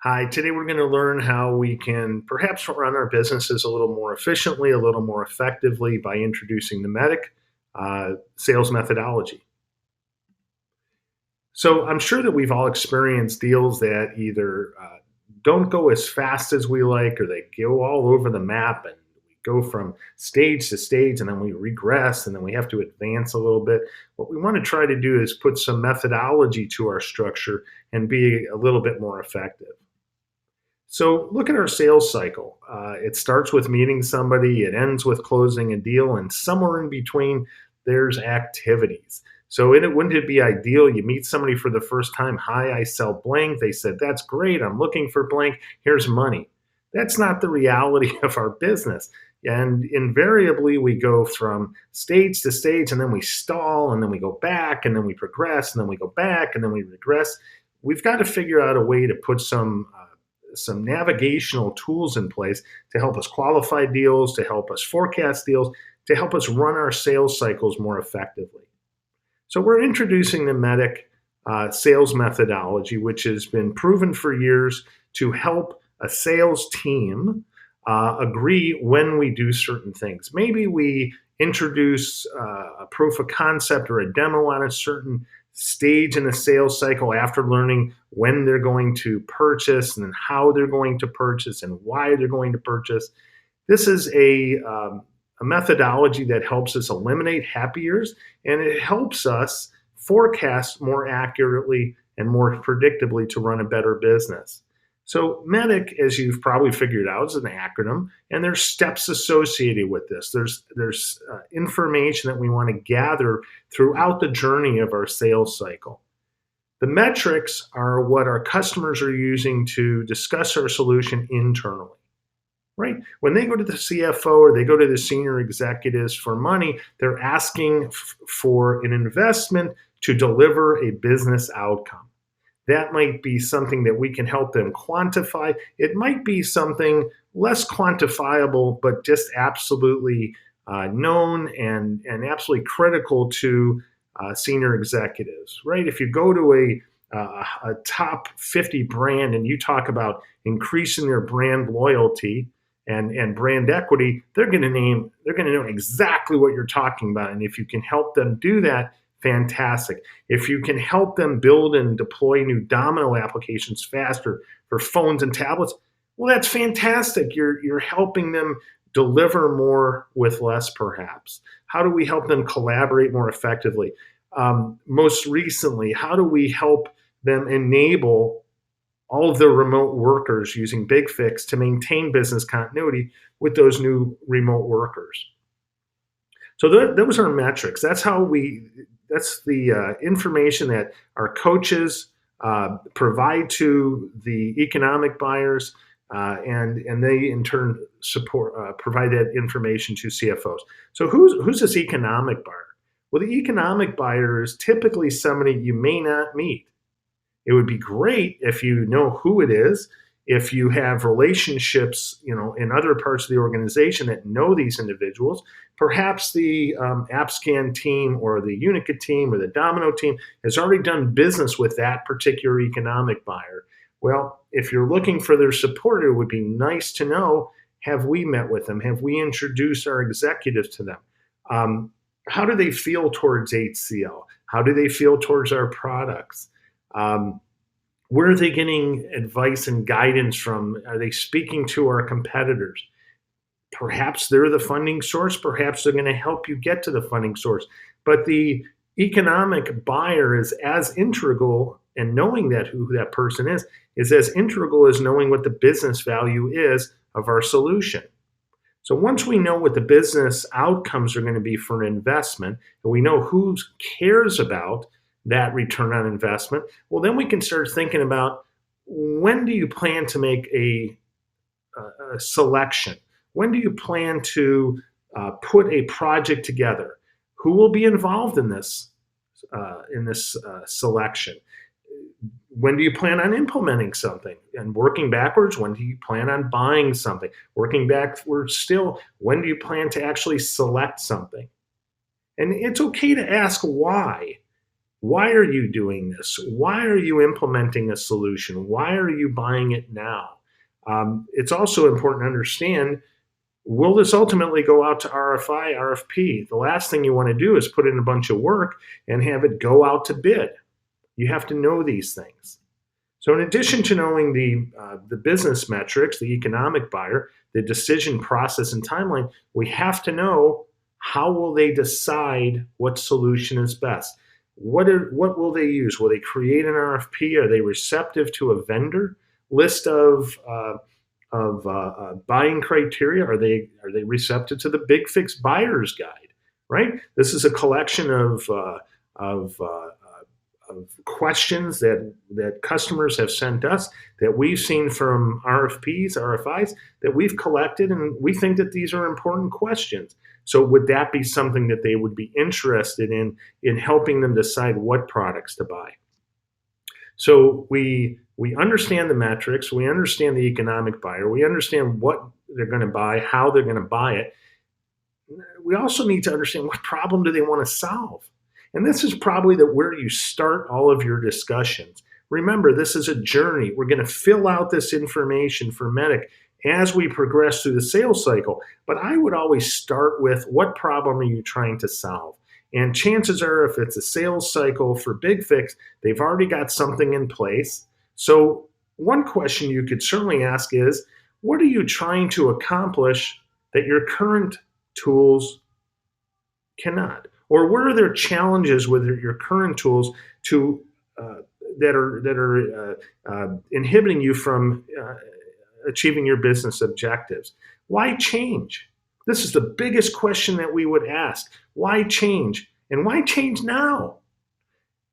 Hi, today we're going to learn how we can perhaps run our businesses a little more efficiently, a little more effectively by introducing the MEDIC sales methodology. So I'm sure that we've all experienced deals that either don't go as fast as we like, or they go all over the map, and we go from stage to stage, and then we regress, and then we have to advance a little bit. What we want to try to do is put some methodology to our structure and be a little bit more effective. So look at our sales cycle. It starts with meeting somebody, it ends with closing a deal, and somewhere in between, there's activities. So wouldn't it be ideal? You meet somebody for the first time. Hi, I sell blank. They said, that's great. I'm looking for blank. Here's money. That's not the reality of our business. And invariably, we go from stage to stage, and then we stall, and then we go back, and then we progress, and then we go back, and then we regress. We've got to figure out a way to put some navigational tools in place to help us qualify deals, to help us forecast deals, to help us run our sales cycles more effectively. So we're introducing the MEDIC sales methodology, which has been proven for years to help a sales team agree when we do certain things. Maybe we introduce a proof of concept or a demo on a certain stage in the sales cycle after learning when they're going to purchase and how they're going to purchase and why they're going to purchase. This is a methodology that helps us eliminate happy years, and it helps us forecast more accurately and more predictably to run a better business. So MEDIC, as you've probably figured out, is an acronym, and there's steps associated with this. There's information that we want to gather throughout the journey of our sales cycle. The metrics are what our customers are using to discuss our solution internally, right? When they go to the CFO or they go to the senior executives for money, they're asking for an investment to deliver a business outcome. That might be something that we can help them quantify. It might be something less quantifiable, but just absolutely known and absolutely critical to senior executives, right? If you go to a top 50 brand and you talk about increasing their brand loyalty and brand equity, they're going to know exactly what you're talking about. And if you can help them do that, fantastic. If you can help them build and deploy new Domino applications faster for phones and tablets, well, that's fantastic. You're helping them deliver more with less, perhaps. How do we help them collaborate more effectively? Most recently, how do we help them enable all of the remote workers using BigFix to maintain business continuity with those new remote workers? So those are metrics. That's the information that our coaches provide to the economic buyers, and they in turn provide that information to CFOs. So who's this economic buyer? Well, the economic buyer is typically somebody you may not meet. It would be great if you know who it is, if you have relationships, in other parts of the organization that know these individuals. Perhaps the AppScan team or the Unica team or the Domino team has already done business with that particular economic buyer. Well, if you're looking for their support, it would be nice to know, have we met with them? Have we introduced our executives to them? How do they feel towards HCL? How do they feel towards our products? Where are they getting advice and guidance from? Are they speaking to our competitors? Perhaps they're the funding source. Perhaps they're going to help you get to the funding source. But the economic buyer is as integral, and knowing that who that person is as integral as knowing what the business value is of our solution. So once we know what the business outcomes are going to be for an investment, and we know who cares about that return on investment, well, then we can start thinking about, when do you plan to make a selection? When do you plan to put a project together? Who will be involved in this selection? When do you plan on implementing something? And working backwards, when do you plan on buying something? Working backwards still, when do you plan to actually select something? And it's okay to ask why. Why are you doing this? Why are you implementing a solution? Why are you buying it now? It's also important to understand, will this ultimately go out to RFI, RFP? The last thing you want to do is put in a bunch of work and have it go out to bid. You have to know these things. So in addition to knowing the business metrics, the economic buyer, the decision process and timeline, we have to know, how will they decide what solution is best? What will they use? Will they create an RFP? Are they receptive to a vendor list of buying criteria? Are they receptive to the Big Fix Buyer's Guide? Right. This is a collection of questions that customers have sent us, that we've seen from RFPs, RFIs, that we've collected, and we think that these are important questions. So would that be something that they would be interested in helping them decide what products to buy? So we understand the metrics, we understand the economic buyer, we understand what they're going to buy, how they're going to buy it. We also need to understand, what problem do they want to solve? And this is probably where you start all of your discussions. Remember, this is a journey. We're going to fill out this information for MEDDIC as we progress through the sales cycle. But I would always start with, what problem are you trying to solve? And chances are, if it's a sales cycle for Big Fix, they've already got something in place. So one question you could certainly ask is, what are you trying to accomplish that your current tools cannot? Or what are there challenges with your current tools that are inhibiting you from achieving your business objectives? Why change? This is the biggest question that we would ask. Why change? And why change now?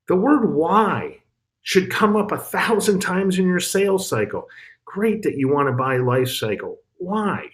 The word why should come up 1,000 times in your sales cycle. Great that you want to buy life cycle. Why?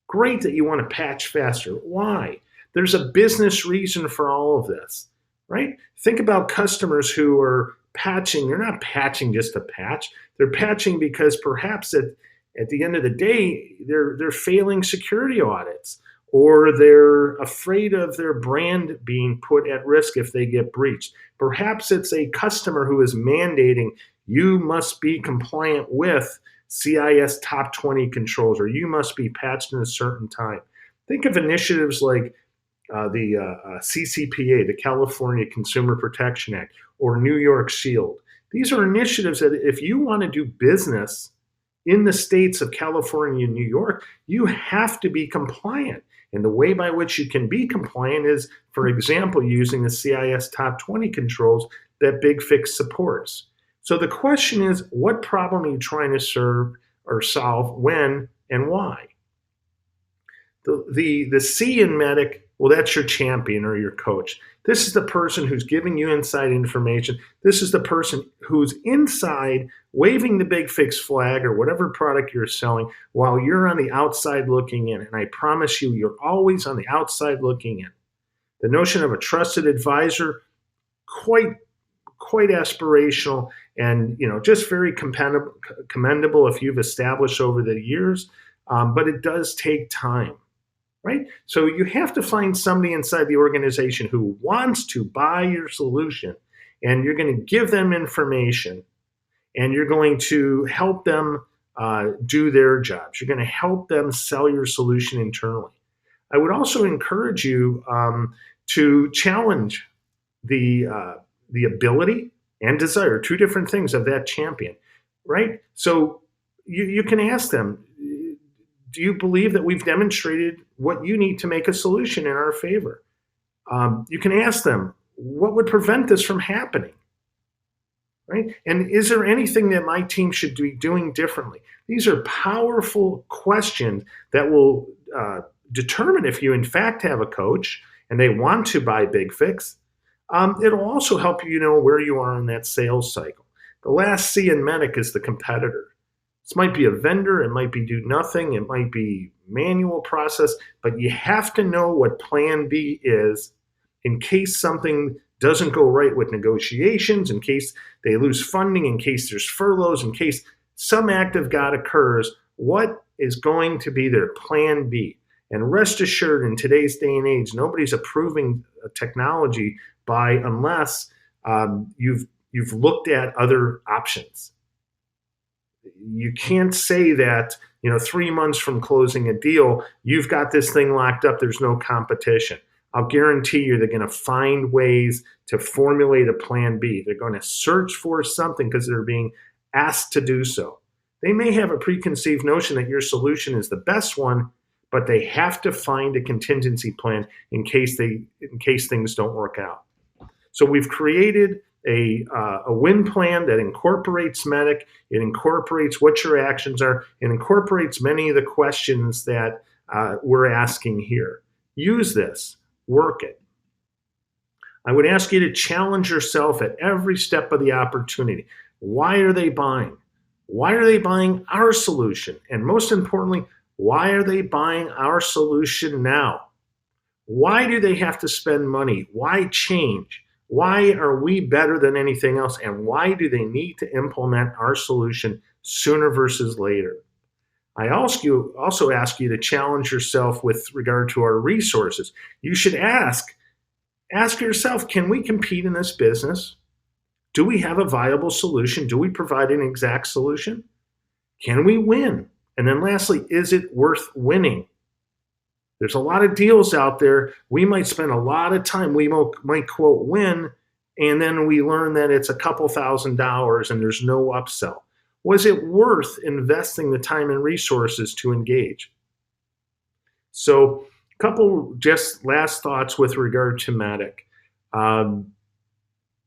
Great that you want to patch faster. Why? There's a business reason for all of this, right? Think about customers who are patching. They're not patching just to patch. They're patching because perhaps at the end of the day, they're failing security audits, or they're afraid of their brand being put at risk if they get breached. Perhaps it's a customer who is mandating, you must be compliant with CIS top 20 controls, or you must be patched in a certain time. Think of initiatives like the CCPA, the California Consumer Protection Act, or New York Shield. These are initiatives that, if you want to do business in the states of California and New York, you have to be compliant. And the way by which you can be compliant is, for example, using the CIS top 20 controls that Big Fix supports. So the question is, what problem are you trying to serve or solve, when, and why? The C in MEDDIC, well, that's your champion or your coach. This is the person who's giving you inside information. This is the person who's inside waving the Big Fix flag or whatever product you're selling, while you're on the outside looking in. And I promise you, you're always on the outside looking in. The notion of a trusted advisor, quite aspirational, and just very commendable if you've established over the years, but it does take time. Right? So you have to find somebody inside the organization who wants to buy your solution, and you're going to give them information, and you're going to help them do their jobs. You're going to help them sell your solution internally. I would also encourage you to challenge the ability and desire, two different things, of that champion. Right? So you can ask them, do you believe that we've demonstrated what you need to make a solution in our favor? You can ask them, what would prevent this from happening? Right? And is there anything that my team should be doing differently? These are powerful questions that will determine if you in fact have a coach and they want to buy Big Fix. It'll also help you know where you are in that sales cycle. The last C in MEDDIC is the competitor. This might be a vendor, it might be do nothing, it might be manual process, but you have to know what plan B is in case something doesn't go right with negotiations, in case they lose funding, in case there's furloughs, in case some act of God occurs. What is going to be their plan B? And rest assured, in today's day and age, nobody's approving technology unless You've looked at other options. You can't say that 3 months from closing a deal, you've got this thing locked up. There's no competition. I'll guarantee you they're going to find ways to formulate a plan B. They're going to search for something because they're being asked to do so. They may have a preconceived notion that your solution is the best one, but they have to find a contingency plan in case things don't work out. So we've created a win plan that incorporates MEDDIC. It incorporates what your actions are. It incorporates many of the questions that we're asking here. Use this. Work it. I would ask you to challenge yourself at every step of the opportunity. Why are they buying? Why are they buying our solution? And most importantly, why are they buying our solution now? Why do they have to spend money? Why change? Why are we better than anything else? And why do they need to implement our solution sooner versus later? I also ask you to challenge yourself with regard to our resources. You should ask yourself, can we compete in this business? Do we have a viable solution? Do we provide an exact solution? Can we win? And then lastly, is it worth winning? There's a lot of deals out there. We might spend a lot of time. We might quote win, and then we learn that it's a couple $1,000s and there's no upsell. Was it worth investing the time and resources to engage? So a couple just last thoughts with regard to MEDDIC.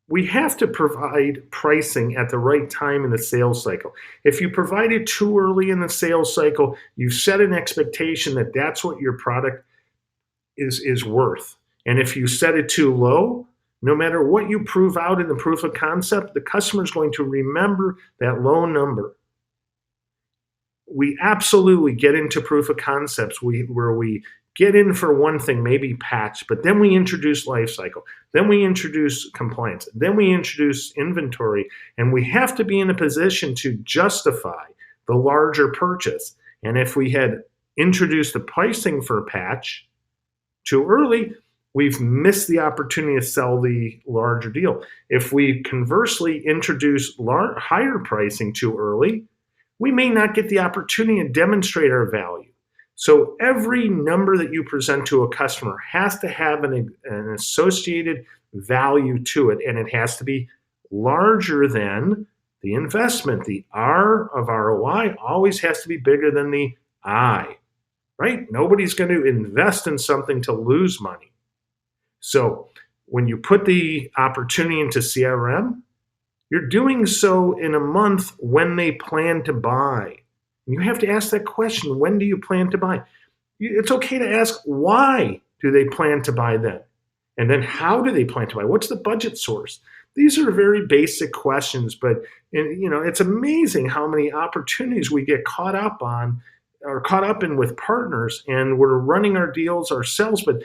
We have to provide pricing at the right time in the sales cycle. If you provide it too early in the sales cycle, you set an expectation that that's what your product is worth. And if you set it too low, no matter what you prove out in the proof of concept, the customer is going to remember that low number. We absolutely get into proof of concepts where we get in for one thing, maybe patch, but then we introduce lifecycle, then we introduce compliance, then we introduce inventory, and we have to be in a position to justify the larger purchase. And if we had introduced the pricing for a patch too early, we've missed the opportunity to sell the larger deal. If we conversely introduce higher pricing too early, we may not get the opportunity to demonstrate our value. So every number that you present to a customer has to have an associated value to it, and it has to be larger than the investment. The R of ROI always has to be bigger than the I, right? Nobody's going to invest in something to lose money. So when you put the opportunity into CRM, you're doing so in a month when they plan to buy. You have to ask that question, when do you plan to buy? It's okay to ask, why do they plan to buy then? And then how do they plan to buy? What's the budget source? These are very basic questions, but it's amazing how many opportunities we get caught up in with partners, and we're running our deals ourselves, but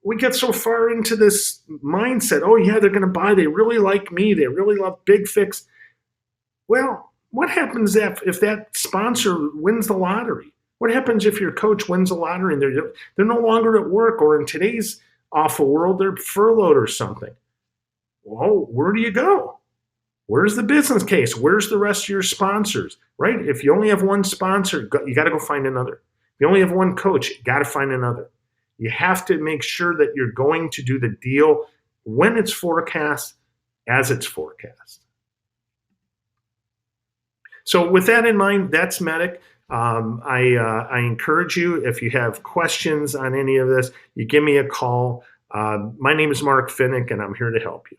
we get so far into this mindset, oh yeah, they're going to buy, they really like me, they really love BigFix. Well, what happens if that sponsor wins the lottery? What happens if your coach wins the lottery and they're no longer at work, or in today's awful world, they're furloughed or something? Well, where do you go? Where's the business case? Where's the rest of your sponsors, right? If you only have one sponsor, you got to go find another. If you only have one coach, you got to find another. You have to make sure that you're going to do the deal when it's forecast, as it's forecast. So with that in mind, that's MEDDIC. I encourage you, if you have questions on any of this, you give me a call. My name is Mark Finnick, and I'm here to help you.